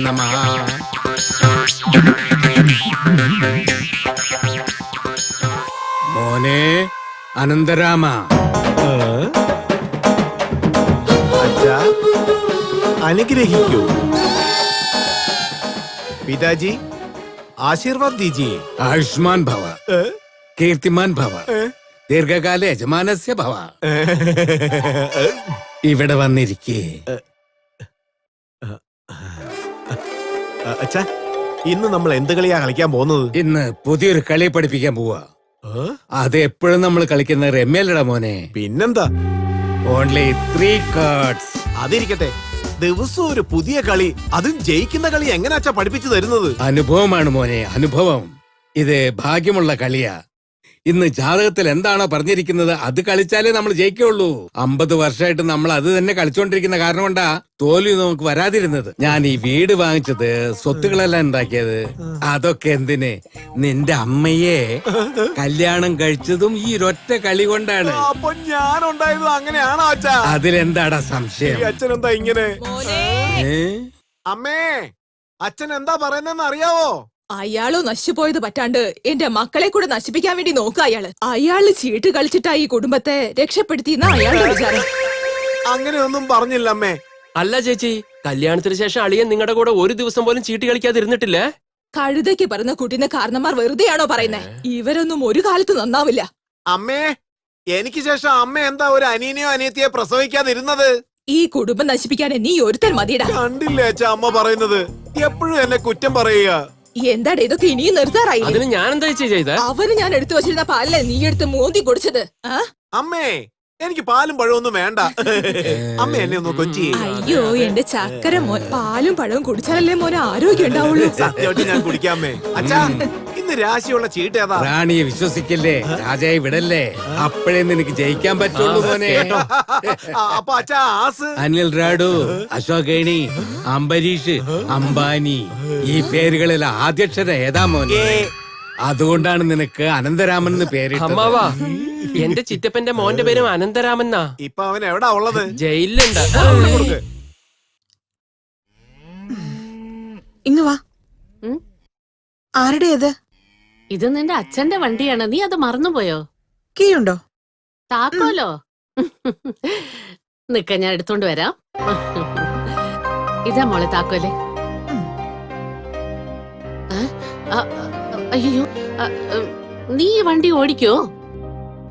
നമഃ. മോനെ അനന്തരാമ, അച്ഛാ അനുഗ്രഹിക്കൂ. പിതാജി ആശീർവാദ് ദീജിയെ. ആയുഷ്മാൻ ഭവ, കീർത്തിമാൻ ഭവ, ദീർഘകാല യജമാനസ്യ ഭവ. ഇവിടെ വന്നിരിക്കേ. അച്ഛാ ഇന്ന് നമ്മൾ എന്ത് കളിയാ കളിക്കാൻ പോകുന്നത്? ഇന്ന് പുതിയൊരു കളി പഠിപ്പിക്കാൻ പോവാ. അത് എപ്പോഴും നമ്മൾ കളിക്കുന്ന രമ്യല്ലടാ മോനെ. പിന്നെന്താ? Only 3 cards. അതിരിക്കട്ടെ, ദിവസവും ഒരു പുതിയ കളി, അതും ജയിക്കുന്ന കളി എങ്ങനെയാ പഠിപ്പിച്ചു തരുന്നത്? അനുഭവമാണ് മോനെ, അനുഭവം. ഇത് ഭാഗ്യമുള്ള കളിയാ. ഇന്ന് ജാതകത്തിൽ എന്താണോ പറഞ്ഞിരിക്കുന്നത് അത് കളിച്ചാലേ നമ്മൾ ജയിക്കുള്ളൂ. 50 വർഷമായിട്ട് നമ്മൾ അത് തന്നെ കളിച്ചോണ്ടിരിക്കുന്ന കാരണം കൊണ്ടാ തോൽവി നമുക്ക് വരാതിരുന്നത്. ഞാൻ ഈ വീട് വാങ്ങിച്ചത്, സ്വത്തുക്കളെല്ലാം ഉണ്ടാക്കിയത്, അതൊക്കെ എന്തിന്? നിന്റെ അമ്മയെ കല്യാണം കഴിച്ചതും ഈ ഒരൊറ്റ കളി കൊണ്ടാണ്. അപ്പൊ ഞാൻ ഉണ്ടായത് അങ്ങനെയാണോ അച്ഛാ? അതിലെന്താടാ സംശയം? അച്ഛൻ എന്താ ഇങ്ങനെ? ഏ? അമ്മേ, അച്ഛൻ എന്താ പറയുന്നെന്ന് അറിയാവോ? അയാളോ നശിച്ചുപോയത് പറ്റാണ്ട് എന്റെ മക്കളെ കൂടെ നശിപ്പിക്കാൻ വേണ്ടി നോക്ക അയാള്. അയാള് ചീട്ട് കളിച്ചിട്ടാ ഈ കുടുംബത്തെ രക്ഷപ്പെടുത്തിയെന്ന അയാളുടെ വിചാരം. അങ്ങനെയൊന്നും പറഞ്ഞില്ല അമ്മേ. അല്ല ചേച്ചി, കല്യാണത്തിന് ശേഷം അളിയൻ നിങ്ങളുടെ കൂടെ ഒരു ദിവസം പോലും ചീട്ട് കളിക്കാതിരുന്നിട്ടില്ലേ? കഴുതയ്ക്ക് പറഞ്ഞ കുട്ടീനെ കാരണന്മാർ വെറുതെയാണോ പറയുന്നേ? ഇവരൊന്നും ഒരു കാലത്ത് നന്നാവില്ല. അമ്മേ, എനിക്ക് ശേഷം അമ്മ എന്താ ഒരു അനിയനെയോ അനിയത്തിയെ പ്രസവിക്കാതിരുന്നത്? ഈ കുടുംബം നശിപ്പിക്കാൻ നീ ഒരുത്തൻ മതിയിടാ. കണ്ടില്ലേ അച്ഛാ അമ്മ പറയുന്നത്? എപ്പോഴും എന്നെ കുറ്റം പറയുക. എന്താടാ ഇതൊക്കെ ഇനിയും നിർത്താറായി? അതിന് ഞാൻ എന്താ ചെയ്ത? അവന് ഞാൻ എടുത്തു വച്ചിരുന്ന പാലല്ലേ നീ എടുത്ത് മോന്തി കുടിച്ചത്? അമ്മേ, എനിക്ക് പാലും പഴമൊന്നും വേണ്ട. അമ്മ എന്നെ ഒന്ന് കൊഞ്ചി. അയ്യോ എന്റെ ചക്കര മോൻ, പാലും പഴവും കുടിച്ചാലല്ലേ മോന് ആരോഗ്യം ഉണ്ടാവുള്ളൂ. സത്യമായിട്ട് ഞാൻ കുടിക്കാമേ. അച്ഛാ ഇന്ന് രാശിയുള്ള ചീട്ട് ഏതാ? റാണിയെ വിശ്വസിക്കല്ലേ, രാജായി വിടല്ലേ, അപ്പോഴേ നിനക്ക് ജയിക്കാൻ പറ്റുള്ളൂ മോനെ. അപ്പൊ അച്ഛാ ആസ്? അനിൽ റാഡു, അശോകേണി, അംബരീഷ്, അംബാനി, ഈ പേരുകളിൽ ആദ്യക്ഷരം ഏതാ മോനെ? അതുകൊണ്ടാണ് നിനക്ക് അനന്തരാമൻ എന്ന് പേരിട്ടത്. അമ്മാവാ, എന്റെ ചിറ്റപ്പന്റെ മോന്റെ പേരും അനന്തരാമന്നാ. ഇപ്പൊ അവൻ എവിടാ ഉള്ളത്? ജയിലിലുണ്ട്. ഇങ്ങ് വാ. ആരുടേത്? ഇത് നിന്റെ അച്ഛന്റെ വണ്ടിയാണ്, നീ അത് മറന്നുപോയോ? കീ ഉണ്ടോ? താക്കോലോ? നിക്ക, ഞാൻ എടുത്തോണ്ട് വരാം. ഇതാ മോളെ താക്കോലെ. അയ്യോ, നീ ഈ വണ്ടി ഓടിക്കോ?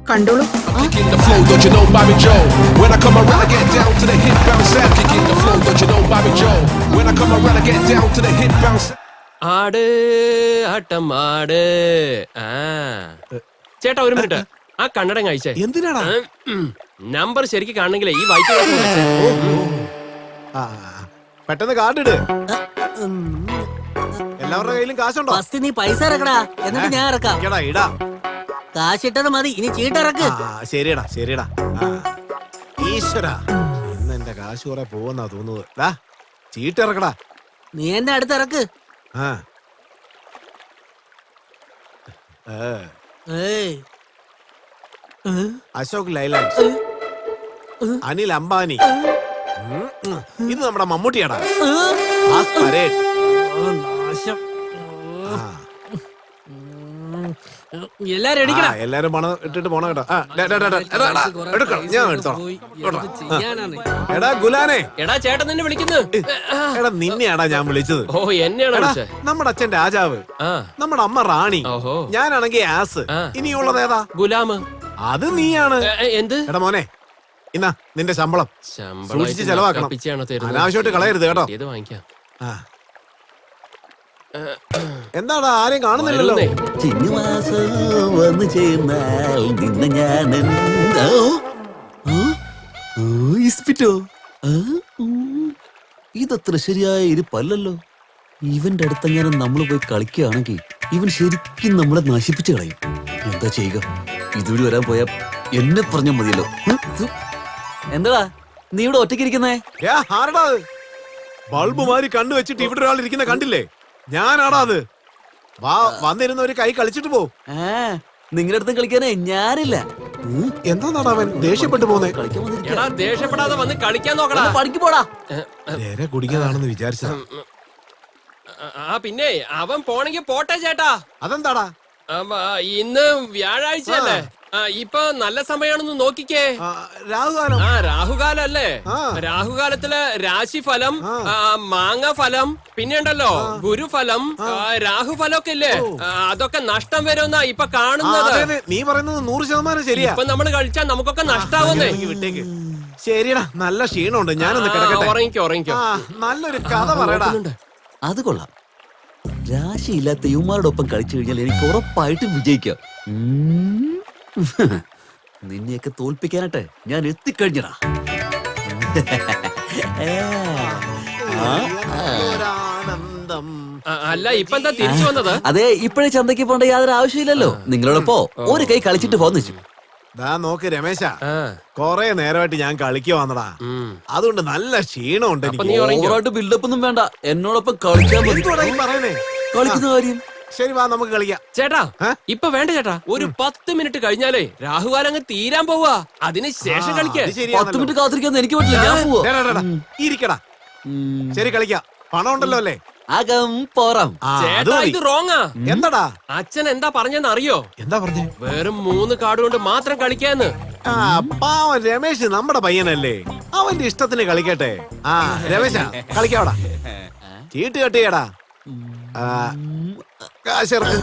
കണ്ടോളൂ. Kicking the flow, don't you know Bobby Joe? When I come around, I get down to the hit bounce. Kicking the flow, don't you know Bobby Joe? When I come around, I get down to the hit bounce. ആട് ആട്ടം ആട്. ചേട്ടാ ഒരു minute, ആ കണ്ണടം കഴിച്ചേ. എന്തിനാടാ? Number ശരിക്കും കാണണെങ്കിലേ ഈ വൈറ്റ് പെട്ടെന്ന് കാർഡ് ഇട്. എല്ലാവരുടെ കയ്യിലും കാശുണ്ടോ? ഫസ്റ്റ് നീ പൈസ ഇറക്കടാ, എന്നിട്ട് ഞാൻ ഇറക്കാം. ഇടാ ഇടാ. കാശിട്ടത് മതി, ഇനി ചീട്ടിറക്ക്. ശരിയടാ ശരിയടാ. ഈശ്വര, ഇന്ന് എന്റെ കാശ് കുറെ പോവെന്നാ തോന്നുന്നത്. ചീട്ടിറക്കടാ. നീ എന്റെ അടുത്ത് ഇറക്ക്. അശോക് ലൈലാൻഡ്, അനിൽ അംബാനി, ഇത് നമ്മുടെ മമ്മൂട്ടിയാടാ. എല്ലാരും പണം ഇട്ടിട്ട് പോണ കേട്ടോ. ഞാൻ എടുത്തോളാം. എടാ ഗുലാനെ. എടാ ചേട്ടൻ നിന്നെ വിളിക്കുന്നു. എടാ നിന്നെയാടാ ഞാൻ വിളിച്ചത്. ഓ എന്നെയാണ്. നമ്മുടെ അച്ഛൻ രാജാവ്, നമ്മുടെ അമ്മ റാണി, ഞാനാണെങ്കിൽ ആസ്. ഇനിയുള്ളത് ഏതാ? ഗുലാമ്. അത് നീയാണ്. എന്ത്? എടാ മോനെ, ഇന്നാ നിന്റെ ശമ്പളം. സൂക്ഷിച്ച് ചെലവാക്കണം, അനാവശ്യമായിട്ട് കളയരുത് കേട്ടോ. വാങ്ങിക്കാം. എന്താടാ ആരെയും കാണുന്നില്ലല്ലോ? വന്നു ചേർന്നാൽ നിന്നെ ഞാൻ ഇതത്ര ശരിയായ ഇരിപ്പല്ലോ. ഇവന്റെ അടുത്തെങ്ങാനും നമ്മൾ പോയി കളിക്കുകയാണെങ്കിൽ ഇവൻ ശരിക്കും നമ്മളെ നശിപ്പിച്ചു കളയും. എന്താ ചെയ്യുക? ഇതുവഴി വരാൻ പോയാ എന്നെ പറഞ്ഞാൽ മതിയല്ലോ. എന്താ നീ ഇവിടെ ഒറ്റയ്ക്കിരിക്കുന്നേ? ആരടാ അത്? ബൾബ് മാറി കണ്ണു വെച്ചിട്ട് ഇവിടെ ഒരാൾ ഇരിക്കുന്ന കണ്ടില്ലേ? ഞാനാടാ അത്. വാ, വന്നിരുന്ന ഒരു കൈ കളിച്ചിട്ട് പോ. നിങ്ങളുടെ അടുത്ത് കളിക്കാനേ ഞാനില്ല. എന്താ അവൻ ദേഷ്യപ്പെട്ടു പോന്നെ? ദേഷ്യപ്പെടാതെ വന്ന് കളിക്കാൻ നോക്കടാ. പഠിക്ക് പോടാ. കുടിക്കാതാണെന്ന് വിചാരിച്ച. പിന്നെ അവൻ പോണെങ്കി പോട്ടെ ചേട്ടാ. അതെന്താടാ? ഇന്ന് വ്യാഴാഴ്ചയല്ലേ? ഇപ്പൊ നല്ല സമയാണെന്ന് നോക്കിക്കേ. രാഹുകാലം. രാഹുകാലം അല്ലേ? രാഹുകാലത്തില് രാശിഫലം, മാങ്ങ ഫലം, പിന്നെ ഉണ്ടല്ലോ ഗുരുഫലം, രാഹുഫലം ഒക്കെ ഇല്ലേ? അതൊക്കെ നഷ്ടം വരുമെന്നാ ഇപ്പൊ കാണുന്നത്. നീ പറയുന്നത് 100% ശരിയാ. ഇപ്പൊ നമ്മള് കഴിച്ചാൽ നമുക്കൊക്കെ നഷ്ടാവുന്നേ. വിട്ടേക്ക്. ശരിടാ, നല്ല ക്ഷീണമുണ്ട്, ഞാനൊന്ന് കിടക്കട്ടെ. ഉറങ്ങിക്കോ. നല്ലൊരു കഥ പറയടാ. അത് കൊള്ളാം. രാശിയില്ലാത്ത യുമാരോടൊപ്പം കളിച്ചു കഴിഞ്ഞാൽ എനിക്ക് ഉറപ്പായിട്ടും വിജയിക്കാം. നിന്നെയൊക്കെ തോൽപ്പിക്കാനാട്ടെ ഞാൻ എത്തിക്കഴിഞ്ഞടാ. ഒരാനന്ദം. അല്ല ഇപ്പൊ എന്താ തിരിച്ചു വന്നത്? അതെ, ഇപ്പോഴേ ചന്തയ്ക്ക് പോകേണ്ട യാതൊരു ആവശ്യമില്ലല്ലോ. നിങ്ങളോടൊപ്പോ ഒരു കൈ കളിച്ചിട്ട് പോന്നു വെച്ചു. ദാ നോക്ക് രമേശ, കൊറേ നേരമായിട്ട് ഞാൻ കളിക്കുക വന്നടാ. അതുകൊണ്ട് നല്ല ക്ഷീണമുണ്ട് എനിക്ക്. ഓവറായിട്ട് ബിൽഡപ്പ് ഒന്നും വേണ്ട, എന്നോടൊപ്പം കളിക്കാൻ മതി. എന്തുവാടാ ഈ പറയുന്നേ? കളിക്കുന്ന കാര്യം. ശരി, വാ നമുക്ക് കളിക്കാം. ചേട്ടാ ഇപ്പൊ വേണ്ട ചേട്ടാ, ഒരു 10 മിനിറ്റ് കഴിഞ്ഞാലേ രാഹുകാലം അങ്ങ് തീരാൻ പോവാ. അതിന് ശേഷം കളിക്കാം. 10 മിനിറ്റ് കാത്തിരിക്കാൻ എനിക്ക് പറ്റില്ല, ഞാൻ പോവാ. ഇരിക്കടാ. ശരി, കളിക്കാം. പണം ഉണ്ടല്ലോ അല്ലേ? അകം പോറാം. ചേട്ടാ ഇത് റോങ്ങാ. എന്താടാ? അച്ഛൻ എന്താ പറഞ്ഞെന്ന് അറിയോ? എന്താ പറഞ്ഞേ? വെറും 3 കാർഡ് കൊണ്ട് മാത്രം കളിക്കാന്ന്. പാവൻ രമേശ് നമ്മുടെ പയ്യനല്ലേ, അവന്റെ ഇഷ്ടത്തിന് കളിക്കട്ടെ. രമേശ കളിക്കാവടാ. ചീട്ട് കെട്ടിയടാ. കാശിറക്ക്.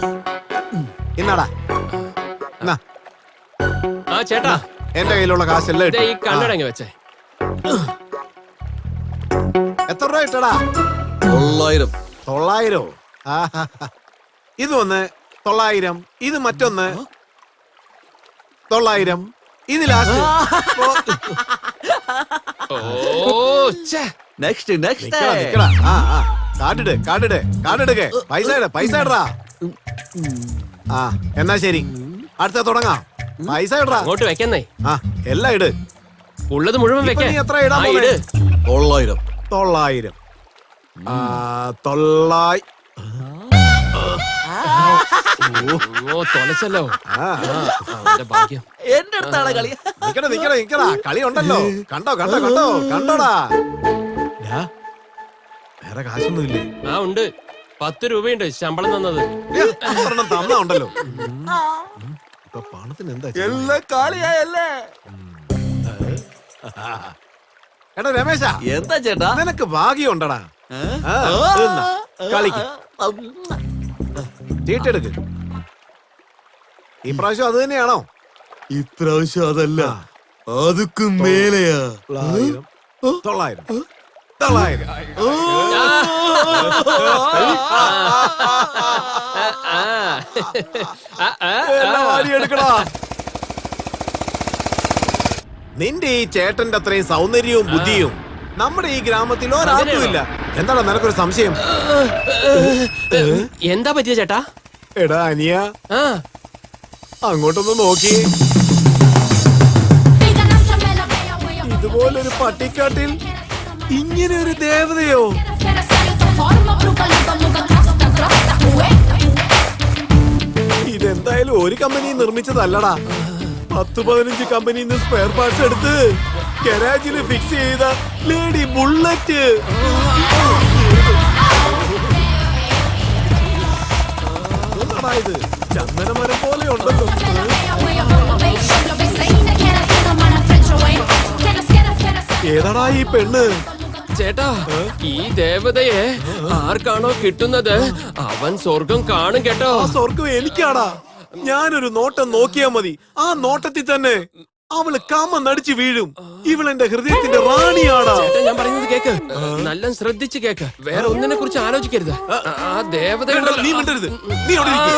ഇന്നാടാ. ചേട്ടാ എന്റെ കയ്യിലുള്ള കാശെല്ലാം ഈ കണ്ണടങ്ങി വെച്ചേ. എത്ര രൂപ ഇട്ടടാ? 900. 900. ഇത് ഒന്ന് 900, ഇത് മറ്റൊന്ന് 900, ഇത് ലാസ്റ്റ്. നെക്സ്റ്റ് കാർഡിട്. പൈസ ഇടറാ. എന്നാ ശരി, അടുത്ത തുടങ്ങാം. പൈസ ഇടറാ. അങ്ങോട്ട് വെക്കുന്നേ. എല്ലാം ഇട്. ഉള്ളത് മുഴുവൻ ഇപ്പൊ വെക്കാൻ. നീ എത്ര ഇടാൻ പോണേ? ഇട്. 900. 900. തൊലച്ചല്ലോ. ഭാഗ്യം. എന്റെ അടുത്താണ് കളി. നിക്കടാ, കളി ഉണ്ടല്ലോ. കണ്ടോടാ. വേറെ കാശൊന്നും ഇല്ലേ? ഉണ്ട്. 10 രൂപയുണ്ട് ശമ്പളം തന്നത്. തന്നാ ഉണ്ടല്ലോ. ഇപ്പൊ പണത്തിന് എന്താ? എല്ലാം കാളിയായല്ലേ. എടാ രമേശ, എന്താ ചേട്ടാ? നിനക്ക് ഭാഗ്യം ഉണ്ടടാ. കളിക്ക്, ചീട്ടെടുക്ക്. ഈ പ്രാവശ്യം അത് തന്നെയാണോ? ഇപ്രാവശ്യം അതല്ല, അതുക്കും മേലെയാ. 900. എടുക്കടാ. നിന്റെ ഈ ചേട്ടന്റെ അത്രയും സൗന്ദര്യവും ബുദ്ധിയും നമ്മുടെ ഈ ഗ്രാമത്തിൽ ഒരാൾക്കും ഇല്ല. എന്താണ് നിനക്കൊരു സംശയം? എന്താ പറ്റിയ ചേട്ടാ? എടാ അനിയ, അങ്ങോട്ടൊന്ന് നോക്കി. ഇതുപോലൊരു പട്ടിക്കാട്ടിൽ ഇങ്ങനെ ഒരു ദേവതയോ? ഇതെന്തായാലും ഒരു കമ്പനി നിർമ്മിച്ചതല്ലടാ. 10-15 കമ്പനിയിൽ നിന്ന് സ്പെയർ പാർട്സ് എടുത്ത് ഗരാജില് ഫിക്സ് ചെയ്ത ലേഡി ബുള്ളറ്റ്. എന്താടാ ഇത്? ചന്ദനമരം പോലെ ഉണ്ടല്ലോ. ഏതാടാ ഈ പെണ്ണ്? ചേട്ടാ, ഈ ദേവതയെ ആർക്കാണോ കിട്ടുന്നത് അവൻ സ്വർഗം കാണും കേട്ടോ. ആ സ്വർഗം എനിക്കാടാ. ഞാനൊരു നോട്ടം നോക്കിയാ മതി, ആ നോട്ടത്തിൽ തന്നെ അവള് കാമ നടിച്ചു വീഴും. ഇവളെന്റെ ഹൃദയത്തിന്റെ റാണിയാടാ. ചേട്ടാ, ഞാൻ പറയുന്നത് കേക്ക്, നല്ല ശ്രദ്ധിച്ച് കേക്ക്. വേറെ ഒന്നിനെ കുറിച്ച് ആലോചിക്കരുത്. ആ ദേവത നീ മിണ്ടരുത്. നീ അവിടെ ഇരിക്ക്.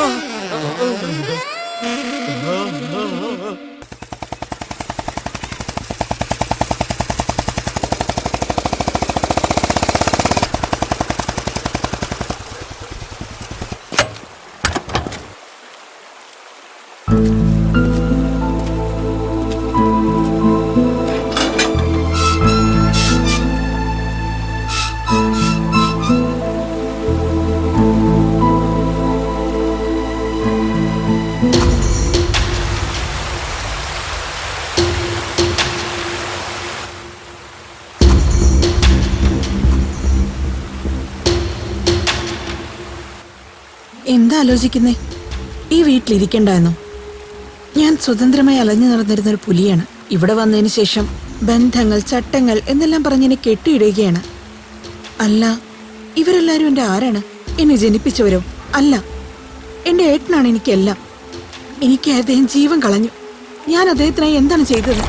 എന്താ ആലോചിക്കുന്നേ? ഈ വീട്ടിലിരിക്കണ്ടെന്നോ? ഞാൻ സ്വതന്ത്രമായി അലഞ്ഞു നടന്നിരുന്ന ഒരു പുലിയാണ്. ഇവിടെ വന്നതിന് ശേഷം ബന്ധങ്ങൾ, ചട്ടങ്ങൾ എന്നെല്ലാം പറഞ്ഞ് എന്നെ കെട്ടിയിടുകയാണ്. അല്ല, ഇവരെല്ലാരും എന്റെ ആരാണ്? എന്നെ ജനിപ്പിച്ചവരോ? അല്ല, എന്റെ ഏട്ടനാണ് എനിക്കെല്ലാം. എനിക്ക് അദ്ദേഹം ജീവൻ കളഞ്ഞു. ഞാൻ അദ്ദേഹത്തിനായി എന്താണ് ചെയ്തത്?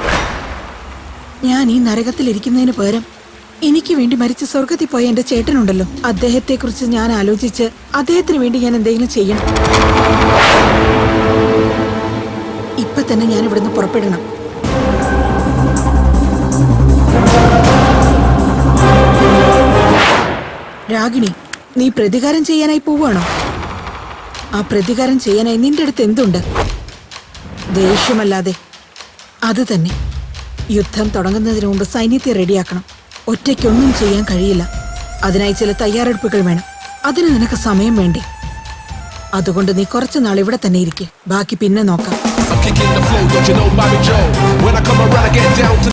ഞാൻ ഈ നരകത്തിലിരിക്കുന്നതിന് പകരം എനിക്ക് വേണ്ടി മരിച്ച് സ്വർഗത്തിൽ പോയ എന്റെ ചേട്ടനുണ്ടല്ലോ, അദ്ദേഹത്തെ കുറിച്ച് ഞാൻ ആലോചിച്ച് അദ്ദേഹത്തിന് വേണ്ടി ഞാൻ എന്തെങ്കിലും ചെയ്യണം. ഇപ്പൊ തന്നെ ഞാൻ ഇവിടുന്ന് പുറപ്പെടണം. രാഗിണി, നീ പ്രതികാരം ചെയ്യാനായി പോവുകയാണോ? ആ പ്രതികാരം ചെയ്യാനായി നിന്റെ അടുത്ത് എന്തുണ്ട്? ദേഷ്യമല്ലാതെ. അത് തന്നെ. യുദ്ധം തുടങ്ങുന്നതിന് മുമ്പ് സൈന്യത്തെ റെഡിയാക്കണം. ഒറ്റയ്ക്കൊന്നും ചെയ്യാൻ കഴിയില്ല. അതിനായി ചില തയ്യാറെടുപ്പുകൾ വേണം. അതിന് നിനക്ക് സമയം വേണ്ടേ? അതുകൊണ്ട് നീ കുറച്ചു നാൾ ഇവിടെ തന്നെ ഇരിക്കെ, ബാക്കി പിന്നെ നോക്കാം. I'm kicking the flow, don't you know Bobby Joe? When I come around, I get down to